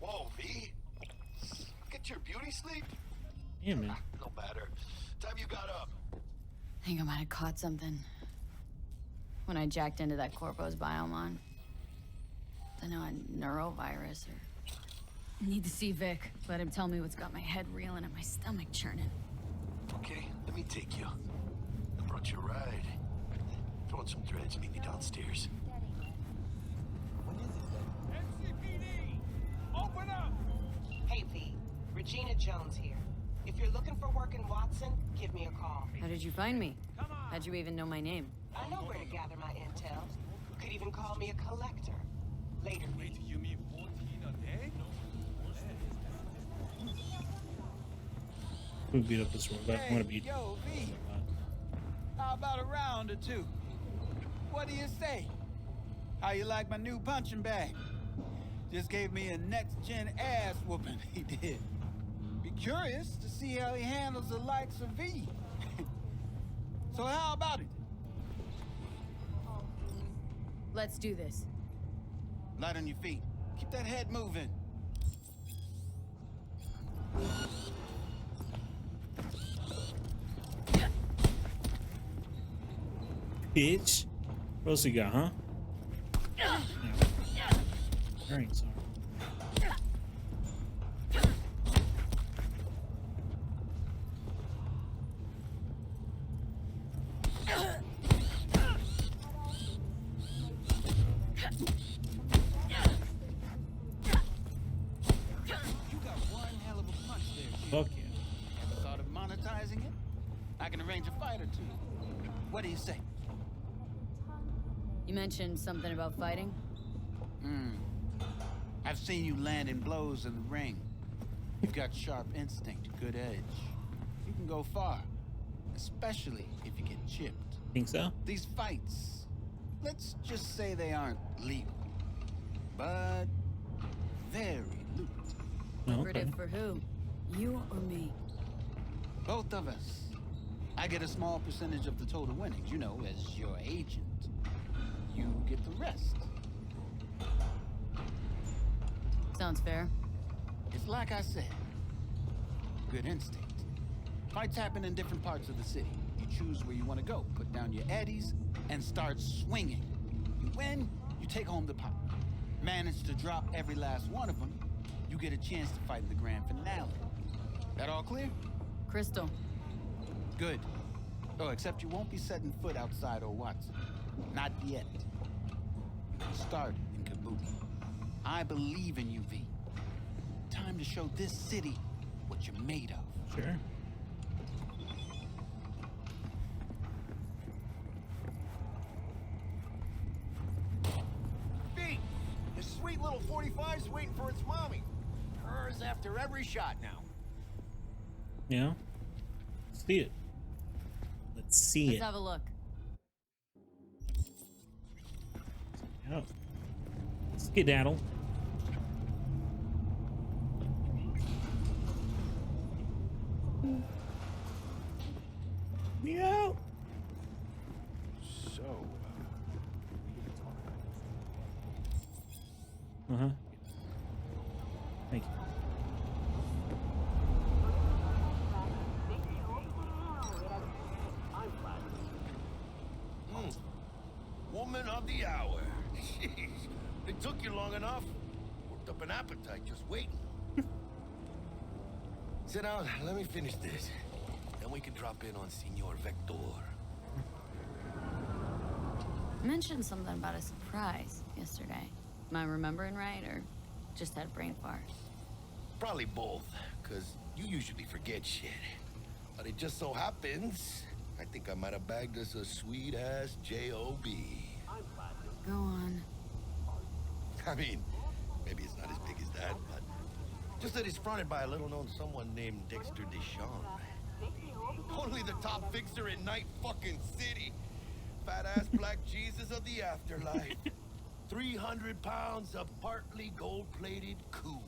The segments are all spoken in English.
Whoa, V. Get your beauty sleep? Yeah, man. No matter. Time you got up. I think I might have caught something when I jacked into that Corpo's biomon. I know, a neurovirus or... I need to see Vic. Let him tell me what's got my head reeling and my stomach churning. Okay, let me take you. I brought you a ride. Throw in some threads, meet me downstairs. NCPD! Open up! Hey, V. Regina Jones here. If you're looking for work in Watson, give me a call. How did you find me? Come on! How'd you even know my name? I know where to gather my intel. Could even call me a collector. Later, Wait, V. you mean 14 a day? We beat up this robot. I want to beat. Yo, V. How about a round or two? What do you say? How you like my new punching bag? Just gave me a next-gen ass whooping, he did. Be curious to see how he handles the likes of V. So how about it? Let's do this. Light on your feet. Keep that head moving. Bitch. What else you got, huh? Very sorry. You got one hell of a punch there, kid. Fuck yeah. Ever thought of monetizing it? I can arrange a fight or two. What do you say? You mentioned something about fighting? I've seen you landing blows in the ring. You've got sharp instinct, good edge. You can go far, especially if you get chipped. Think so? These fights, let's just say they aren't legal, but very lucrative. No, okay. Lucrative for who? You or me? Both of us. I get a small percentage of the total winnings, you know, as your agent. You get the rest. Sounds fair. It's like I said, good instinct. Fights happen in different parts of the city. You choose where you want to go, put down your eddies, and start swinging. You win, you take home the pot. Manage to drop every last one of them, you get a chance to fight in the grand finale. That all clear? Crystal. Good. Oh, except you won't be setting foot outside old Watson. Not yet. Start in Kabuki. I believe in you, V. Time to show this city what you're made of. Sure. V, this sweet little 45's waiting for its mommy. Hers after every shot now. Yeah. Let's see it. Let's see Let's it. have a look. Oh. Skedaddle. Meow. So, Uh-huh. Thank you. woman of the hour. Jeez, it took you long enough. Worked up an appetite just waiting. Sit down, let me finish this. Then we can drop in on Senor Vector. Mentioned something about a surprise yesterday. Am I remembering right, or just had a brain fart? Probably both, because you usually forget shit. But it just so happens, I think I might have bagged us a sweet-ass J.O.B. Go on. I mean, maybe it's not as big as that, but just that it's fronted by a little-known someone named Dexter Deshawn. Only the top fixer in Night fucking City. Fat-ass black Jesus of the afterlife. 300 pounds of partly gold-plated cool.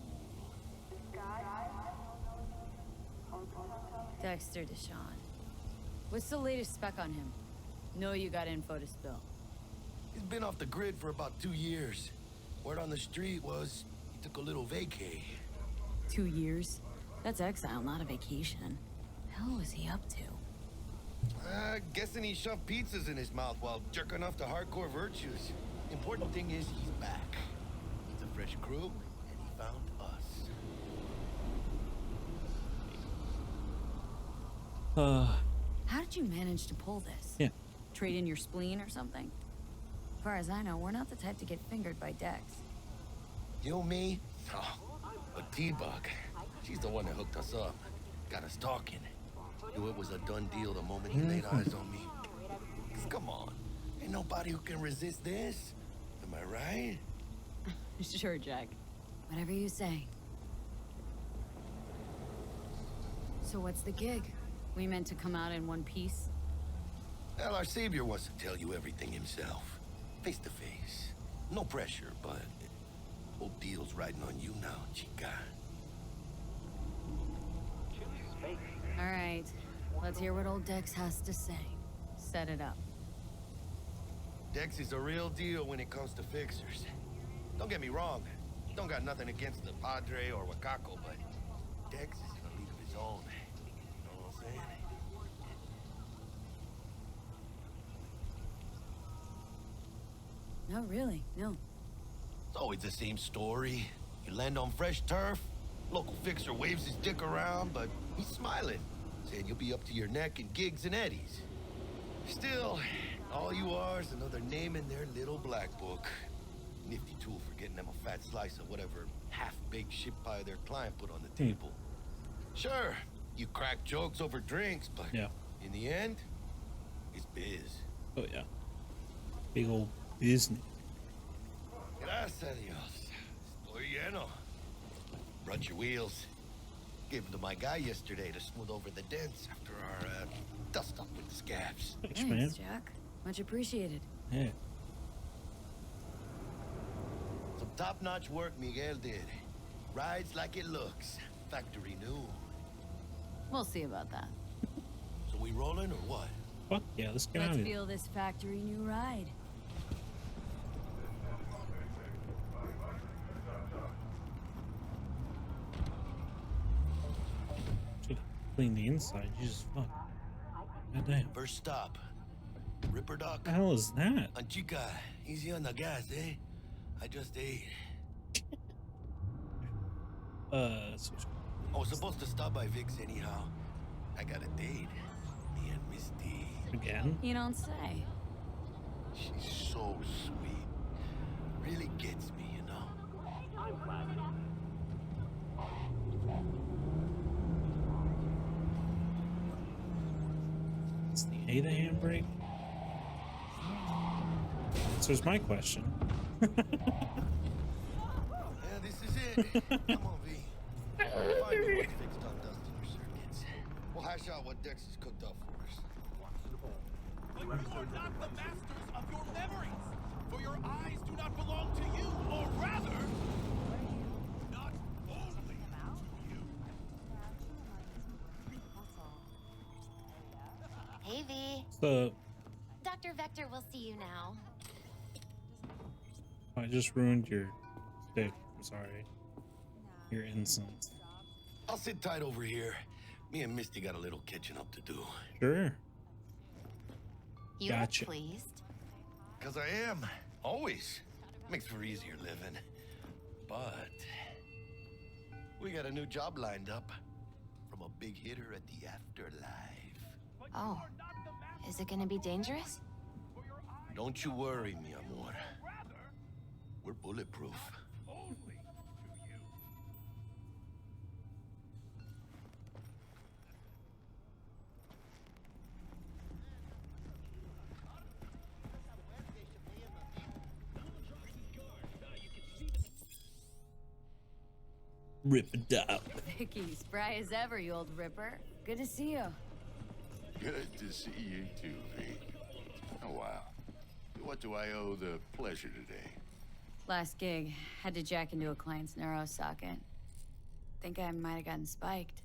Dexter Deshawn. What's the latest spec on him? Know you got info to spill. He's been off the grid for about 2 years. Word on the street was he took a little vacay. 2 years? That's exile, not a vacation. Hell was he up to? Guessing he shoved pizzas in his mouth while jerking off to hardcore virtues. Important thing is he's back. It's a fresh crew, and he found us. How did you manage to pull this? Yeah. Trade in your spleen or something? As far as I know, we're not the type to get fingered by Dex. You, me? Oh, but T-Bug. She's the one that hooked us up. Got us talking. Knew it was a done deal the moment he laid eyes on me. 'Cause come on. Ain't nobody who can resist this. Am I right? Sure, Jack. Whatever you say. So what's the gig? We meant to come out in one piece? Well, our savior wants to tell you everything himself. Face to face. No pressure, but whole deal's riding on you now, chica. All right. Let's hear what old Dex has to say. Set it up. Dex is a real deal when it comes to fixers. Don't get me wrong. Don't got nothing against the Padre or Wakako, but Dex is in a league of his own. You know what I'm saying? No, really, no. It's always the same story. You land on fresh turf, local fixer waves his dick around, but he's smiling, saying you'll be up to your neck in gigs and eddies. Still, all you are is another name in their little black book. Nifty tool for getting them a fat slice of whatever half-baked shit pie their client put on the table. Sure, you crack jokes over drinks, but Yeah. in the end, it's biz. Oh yeah. Big old business. Gracias a Dios. Estoy lleno. Brought your wheels. Gave them to my guy yesterday to smooth over the dents after our dust up with the scabs. Thanks, man. Thanks, Jack. Much appreciated. Yeah. Some top-notch work Miguel did. Rides like it looks. Factory new. We'll see about that. So we rolling or what? Fuck yeah, let's get out Let's of here. feel this factory new ride. Should clean the inside. Jesus fuck. Goddamn. What First stop. Ripper Dock. the hell is that? And chica, easy on the gas, eh? I just ate. So- I was supposed to stop by Vic's anyhow. I got a date. Me and Misty. again? You don't say. She's so sweet. Really gets me, you know? Is the A the handbrake? So here's my question. Yeah, this is it. Come on, V. Find me what's fixed on dusting your circuits. We'll hash out what Dex has cooked up for us. But you are not the masters of your memories, for your eyes do not belong to you, or rather, not only to you. Hey, V. So Dr. Vector will see you now. I just ruined your stick. I'm sorry. Your incense. I'll sit tight over here. Me and Misty got a little catching up to do. Sure. You Gotcha. look pleased. 'Cause I am. Always. Makes for easier living. But we got a new job lined up from a big hitter at the afterlife. Oh, is it gonna be dangerous? Don't you worry, mi amor. We're bulletproof. Only to you. Rip it up. Vicky, spry as ever, you old ripper. Good to see you. Good to see you too, V. Oh, wow. What do I owe the pleasure today? Last gig, had to jack into a client's neuro socket. Think I might have gotten spiked.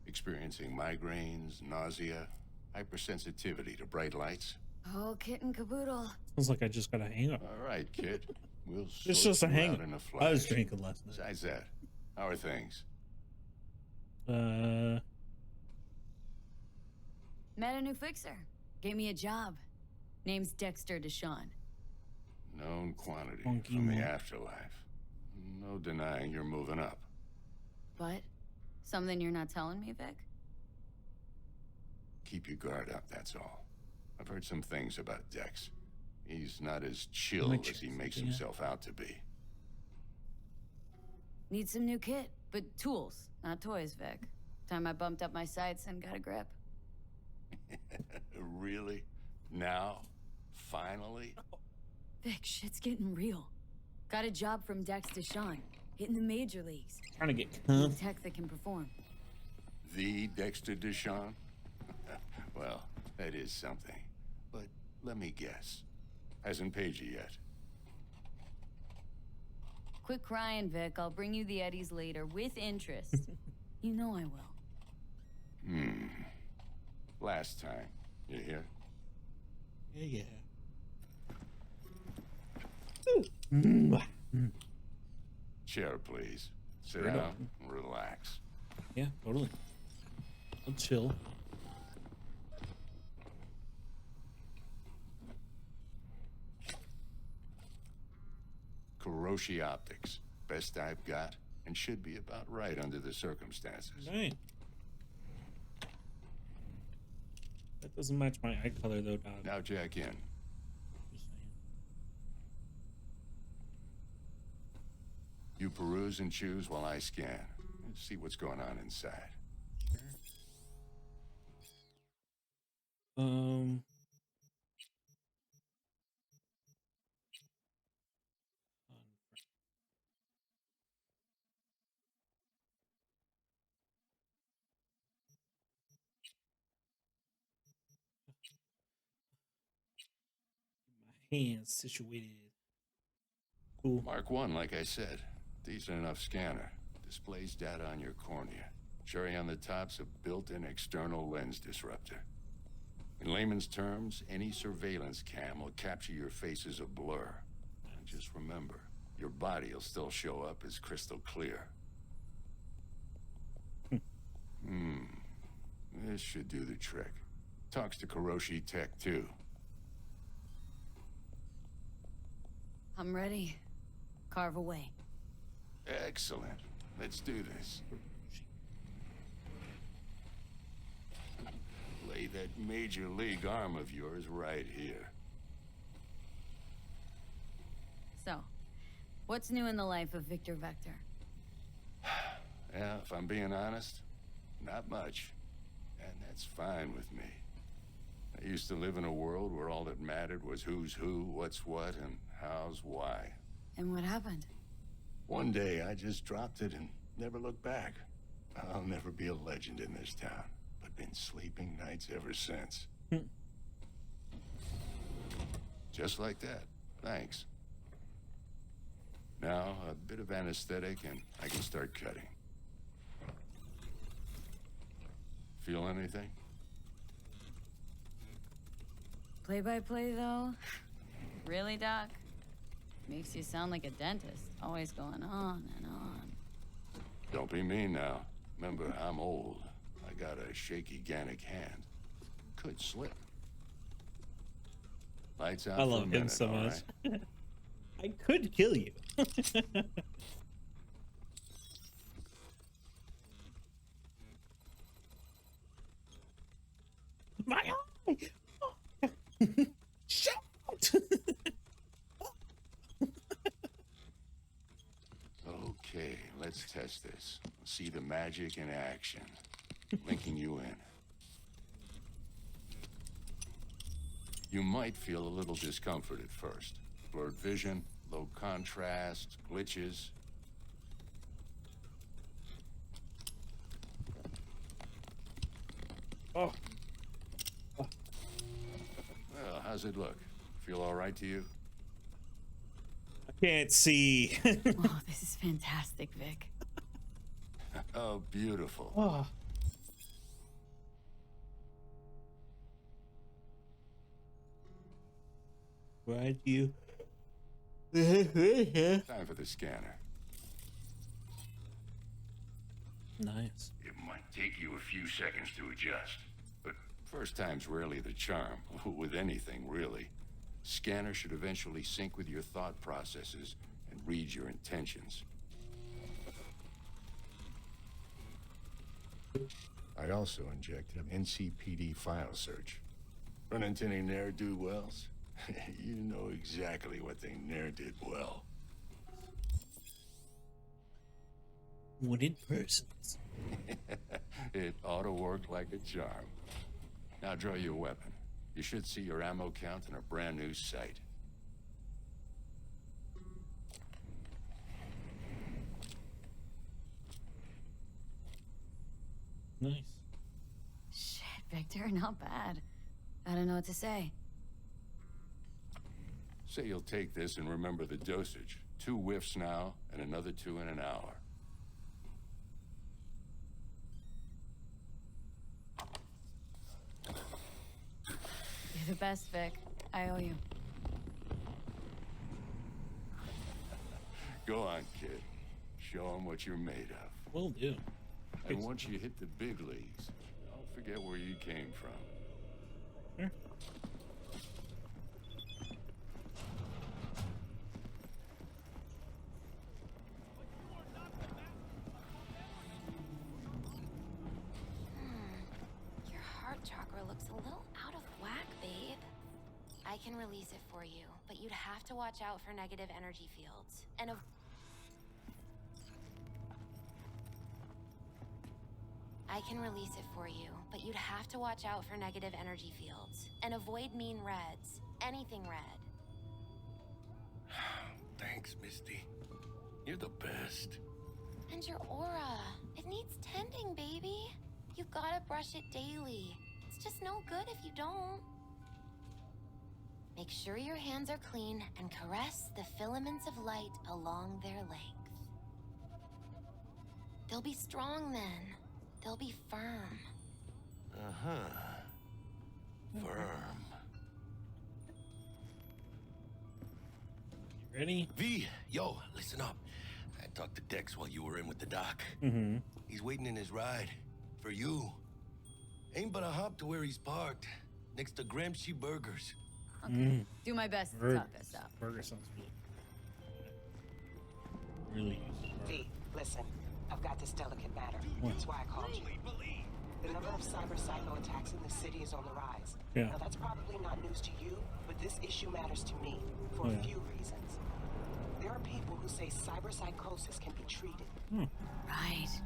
Experiencing migraines, nausea, hypersensitivity to bright lights? Oh, kit and caboodle. Sounds like I just got a hang up. All right, kid. We'll It's sort just a you hang out up. in a I was flash. drinking last night. Besides that, how are things? Met a new fixer. Gave me a job. Name's Dexter Deshawn. Known quantity Funky from the man. afterlife. No denying you're moving up. But something you're not telling me, Vic? Keep your guard up, that's all. I've heard some things about Dex. He's not as chill Much, as he makes yeah. himself out to be. Need some new kit, but tools, not toys, Vic. Time I bumped up my sights and got a grip. Really? Now? Finally? Vic, shit's getting real. Got a job from Dex Deshawn, hitting the major leagues. Trying to get Need tech that can perform. The Dexter Deshawn? Well, that is something. But let me guess. Hasn't paid you yet. Quit crying, Vic. I'll bring you the Eddies later, with interest. You know I will. Last time. You hear? Yeah. Chair, please. Sit Right down on. and relax. Yeah, totally. I'll chill. Kuroshi Optics. Best I've got, and should be about right under the circumstances. Right. That doesn't match my eye color though, dog. Now jack in. Just saying. You peruse and choose while I scan. Let's see what's going on inside. Um. My hands situated. Cool. Mark 1, like I said. Decent enough scanner. Displays data on your cornea. Cherry on the top's a built-in external lens disruptor. In layman's terms, any surveillance cam will capture your face as a blur. And just remember, your body will still show up as crystal clear. This should do the trick. Talks to Kuroshi Tech, too. I'm ready. Carve away. Excellent. Let's do this. Lay that major league arm of yours right here. So, what's new in the life of Victor Vector? Yeah, if I'm being honest, not much. And that's fine with me. I used to live in a world where all that mattered was who's who, what's what, and how's why. And what happened? One day, I just dropped it and never looked back. I'll never be a legend in this town, but been sleeping nights ever since. Just like that. Thanks. Now, a bit of anesthetic and I can start cutting. Feel anything? Play-by-play, though? Really, Doc? Makes you sound like a dentist, always going on and on. Don't be mean now. Remember, I'm old. I got a shaky Gannic hand. Could slip. Lights out I for a love him minute, so all much. right? I could kill you. My eye! Shout! Okay, let's test this. See the magic in action. Linking you in. You might feel a little discomfort at first. Blurred vision, low contrast, glitches. Oh, Well, how's it look? Feel all right to you? I can't see. Oh, this is fantastic, Vic. Oh, beautiful. Oh. Why do you? Time for the scanner. Nice. It might take you a few seconds to adjust, but first time's rarely the charm, with anything, really. Scanner should eventually sync with your thought processes and read your intentions. I also injected an NCPD file search. Run into any ne'er-do-wells? You know exactly what they ne'er did well. Wooded persons. It ought to work like a charm. Now draw your weapon. You should see your ammo count in a brand new sight. Nice. Shit, Victor, not bad. I don't know what to say. Say you'll take this and remember the dosage. 2 whiffs now, and another 2 in an hour. You're the best, Vic. I owe you. Go on, kid. Show them what you're made of. Will do. And once you hit the big leagues, don't forget where you came from. Sure. Your heart chakra looks a little out of whack, babe. I can release it for you, but you'd have to watch out for negative energy fields. And I can release it for you, but you'd have to watch out for negative energy fields. And avoid mean reds. Anything red. Thanks, Misty. You're the best. And your aura. It needs tending, baby. You gotta brush it daily. It's just no good if you don't. Make sure your hands are clean and caress the filaments of light along their length. They'll be strong then. They'll be firm. Uh-huh. Firm. You ready? V, yo, listen up. I talked to Dex while you were in with the doc. Mm-hmm. He's waiting in his ride. For you. Ain't but a hop to where he's parked. Next to Gramsci Burgers. Okay. Do my best to talk this up. Burger sounds really useful. V, listen. I've got this delicate matter. That's why I called you. The number of cyber psycho attacks in the city is on the rise. Yeah. Now, that's probably not news to you, but this issue matters to me for a few reasons. There are people who say cyber psychosis can be treated. Right.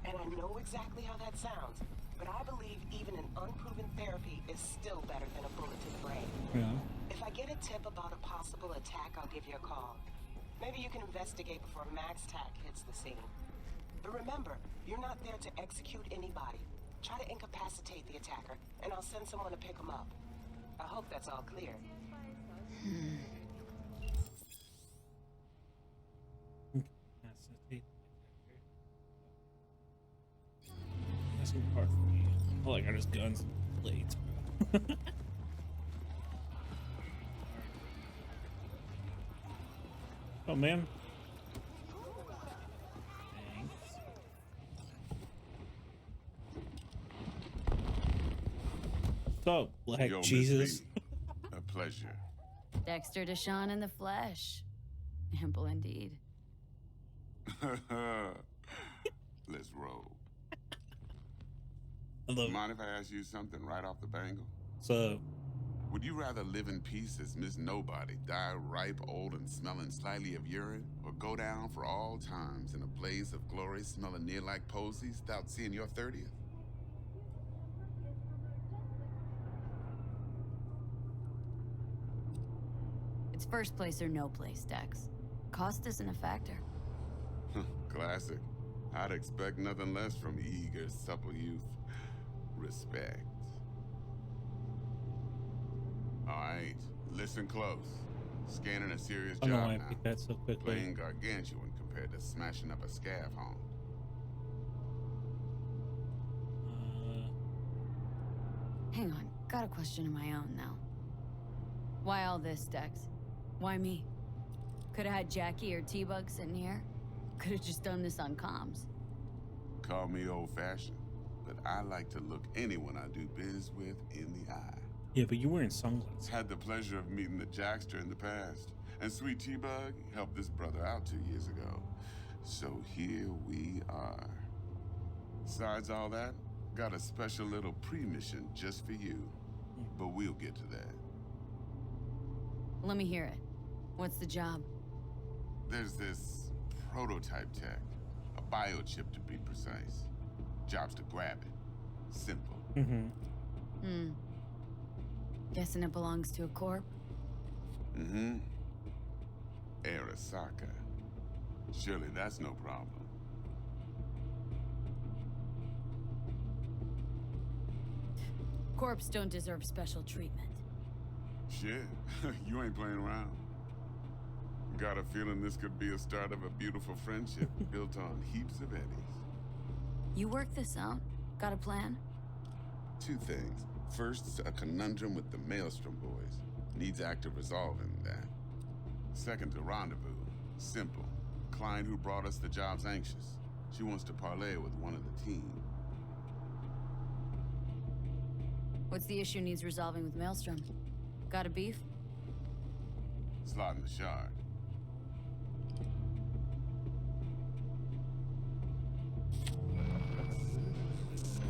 And I know exactly how that sounds, but I believe even an unproven therapy is still better than a bullet to the brain. Yeah. If I get a tip about a possible attack, I'll give you a call. Maybe you can investigate before Max Tack hits the scene. But remember, you're not there to execute anybody. Try to incapacitate the attacker, and I'll send someone to pick him up. I hope that's all clear. That's a part for me. All I got is guns and blades, bro. Oh man. Thanks. So, Black Yo, Miss Jesus. V, a pleasure. Dexter Deshawn in the flesh. Ample indeed. Let's roll. I love it. Mind if I ask you something right off the bangle? So, Would you rather live in peace as Miss Nobody, die ripe, old, and smelling slightly of urine, or go down for all times in a blaze of glory, smelling near like posies, without seeing your 30th? It's first place or no place, Dex. Cost isn't a factor. Classic. I'd expect nothing less from eager, supple youth. Respect. All right, listen close. Scanning a serious I don't know job why I now. picked that so quickly. Playing gargantuan compared to smashing up a scav home. Hang on, got a question of my own now. Why all this, Dex? Why me? Could have had Jackie or T-Bug sitting here. Could have just done this on comms. Call me old-fashioned, but I like to look anyone I do biz with in the eye. Yeah, but you're wearing sunglasses. Had the pleasure of meeting the Jackster in the past, and Sweet T-Bug helped this brother out 2 years ago. So here we are. Besides all that, got a special little pre-mission just for you. But we'll get to that. Let me hear it. What's the job? There's this prototype tech, a biochip to be precise. Job's to grab it. Simple. Guessing it belongs to a corp? Arasaka. Surely that's no problem. Corps don't deserve special treatment. Shit, you ain't playing around. Got a feeling this could be a start of a beautiful friendship built on heaps of eddies. You work this out? Got a plan? 2 things. First, a conundrum with the Maelstrom boys. Needs active resolving that. Second, a rendezvous. Simple. Client who brought us the job's anxious. She wants to parlay with one of the team. What's the issue needs resolving with Maelstrom? Got a beef? Slotting the shard.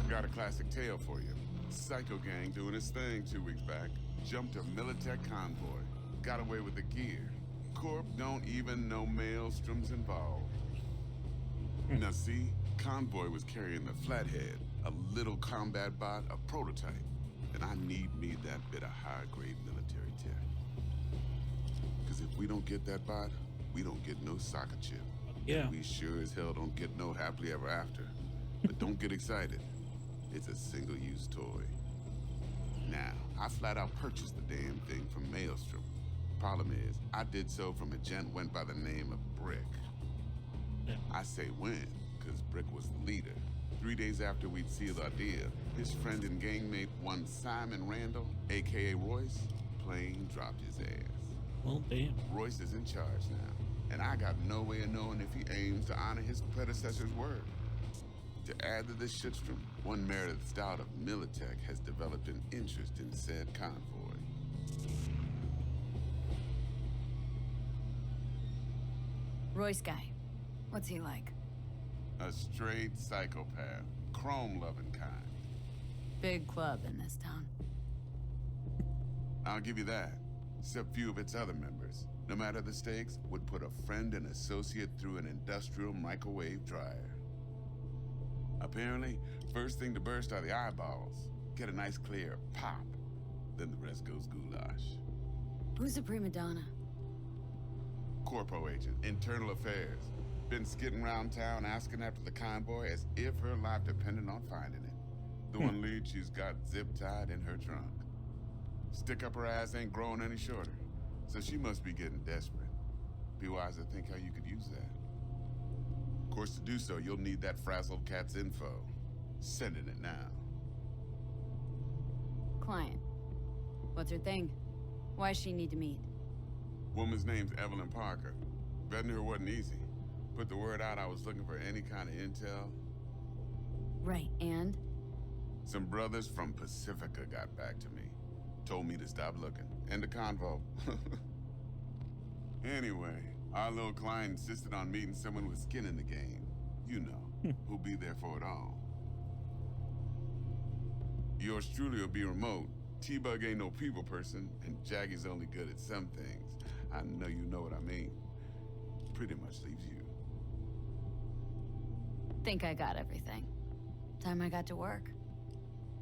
Got a classic tale for you. Psycho gang doing his thing 2 weeks back. Jumped a Militech convoy. Got away with the gear. Corp don't even know Maelstrom's involved. Now see, convoy was carrying the Flathead, a little combat bot, a prototype. And I need me that bit of high-grade military tech. Because if we don't get that bot, we don't get no soccer chip. Yeah. We sure as hell don't get no happily ever after. But don't get excited. It's a single-use toy. Now, I flat out purchased the damn thing from Maelstrom. Problem is, I did so from a gent went by the name of Brick. Yeah. I say when, because Brick was the leader. 3 days after we'd sealed our deal, his friend and gangmate, one Simon Randall, a.k.a. Royce, plain dropped his ass. Well, damn. Royce is in charge now, and I got no way of knowing if he aims to honor his predecessor's word. To add to this shitstrom, one Meredith Stout of Militech has developed an interest in said convoy. Royce guy. What's he like? A straight psychopath, chrome-loving kind. Big club in this town. I'll give you that, except few of its other members, no matter the stakes, would put a friend and associate through an industrial microwave dryer. Apparently, first thing to burst are the eyeballs. Get a nice clear pop. Then the rest goes goulash. Who's a prima donna? Corpo agent, internal affairs. Been skidding around town asking after the convoy as if her life depended on finding it. The one lead she's got zip-tied in her trunk. Stick up her ass ain't growing any shorter, so she must be getting desperate. Be wise to think how you could use that. Of course, to do so, you'll need that frazzled cat's info. Sending it now. Client. What's her thing? Why does she need to meet? Woman's name's Evelyn Parker. Vetting her wasn't easy. Put the word out I was looking for any kind of intel. Right, and? Some brothers from Pacifica got back to me. Told me to stop looking. End of convo. Anyway, our little client insisted on meeting someone with skin in the game. You know, who'll be there for it all. Yours truly will be remote. T-Bug ain't no people person, and Jaggy's only good at some things. I know you know what I mean. Pretty much leaves you. Think I got everything. Time I got to work.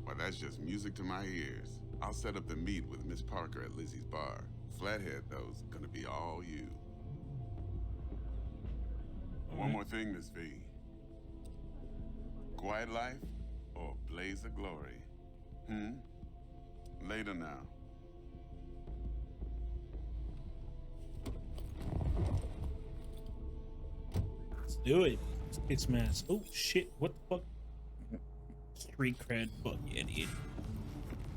Well, that's just music to my ears. I'll set up the meet with Miss Parker at Lizzie's bar. Flathead, though's gonna be all you. One more thing, Miss V. Quiet life or blaze of glory? Later now. Let's do it. It's mass. Oh shit! What the fuck? Street cred, fuck idiot.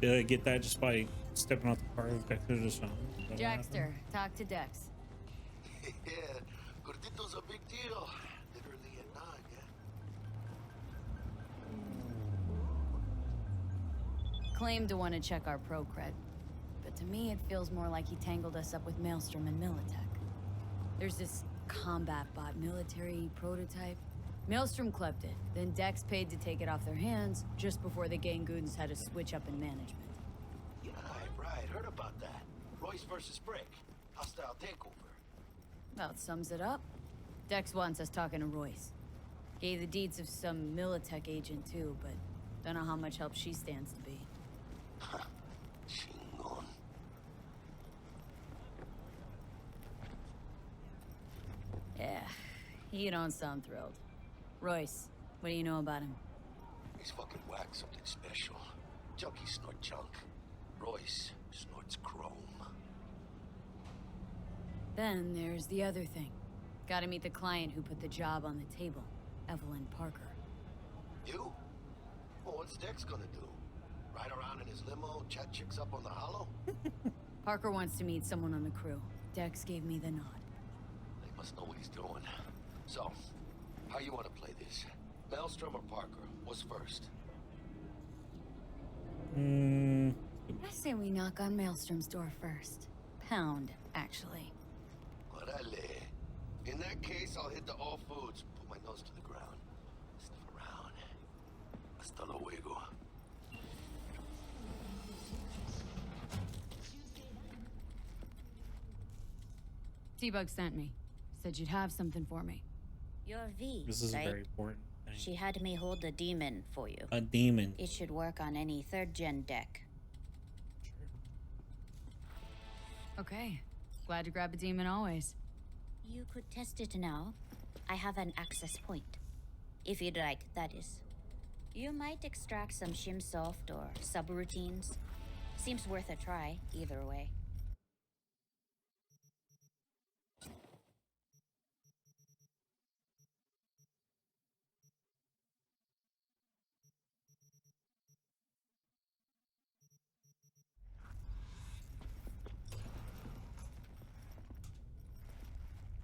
Did I get that just by Stepping out the car with Dexter Deshawn. Is that what happened? Jackster, talk to Dex. Yeah, Gordito's a big deal. Literally a nod, yeah? Claimed to want to check our pro cred, but to me it feels more like he tangled us up with Maelstrom and Militech. There's this combat bot military prototype. Maelstrom clept it, then Dex paid to take it off their hands just before the Gangoons had to switch up in management. Right. Heard about that. Royce versus Brick. Hostile takeover. About sums it up. Dex wants us talking to Royce. Gave the deeds of some Militech agent too, but don't know how much help she stands to be. Chingon. Yeah, you don't sound thrilled. Royce, what do you know about him? He's fucking whack, something special. Junkies snort junk. Royce snorts chrome. Then there's the other thing. Gotta meet the client who put the job on the table, Evelyn Parker. You? Well, what's Dex gonna do? Ride around in his limo, chat chicks up on the hollow? Parker wants to meet someone on the crew. Dex gave me the nod. They must know what he's doing. So, how you want to play this? Maelstrom or Parker? What's first? I say we knock on Maelstrom's door first. Pound, actually. Orale. In that case, I'll hit the all foods, put my nose to the ground, sniff around. Hasta luego. T-Bug sent me. Said you'd have something for me. You're V, This is right? a very important thing. She had me hold the demon for you. A demon. It should work on any 3rd gen deck. Okay. Glad to grab a demon always. You could test it now. I have an access point. If you'd like, that is. You might extract some Shimsoft or subroutines. Seems worth a try, either way.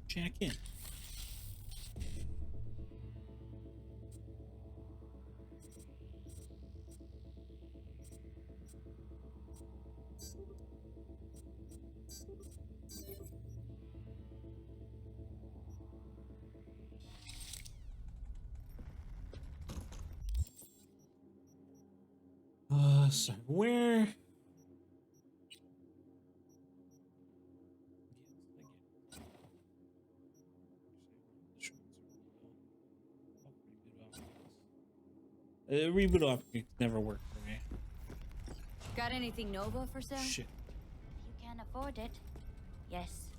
Check in. So where? Reboot options never worked for me. Got anything Nova for sale? Shit. You can afford it. Yes.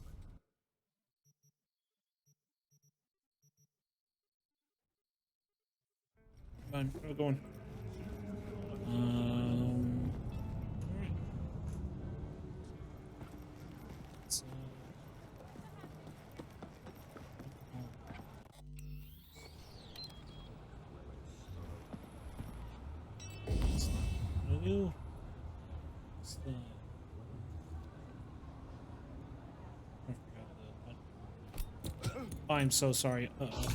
Come on, where are we going? Alright. So, what do I do? What's the... I forgot the... Oh, I'm so sorry. Uh-oh.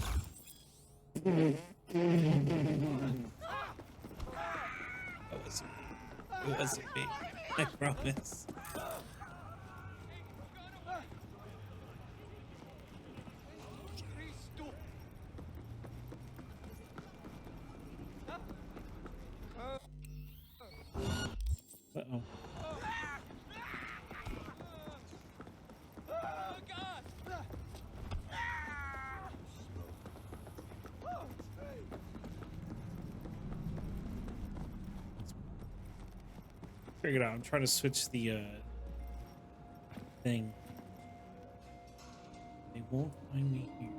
It wasn't me. I promise. Uh-oh. Figure it out. I'm trying to switch the thing. They won't find me here.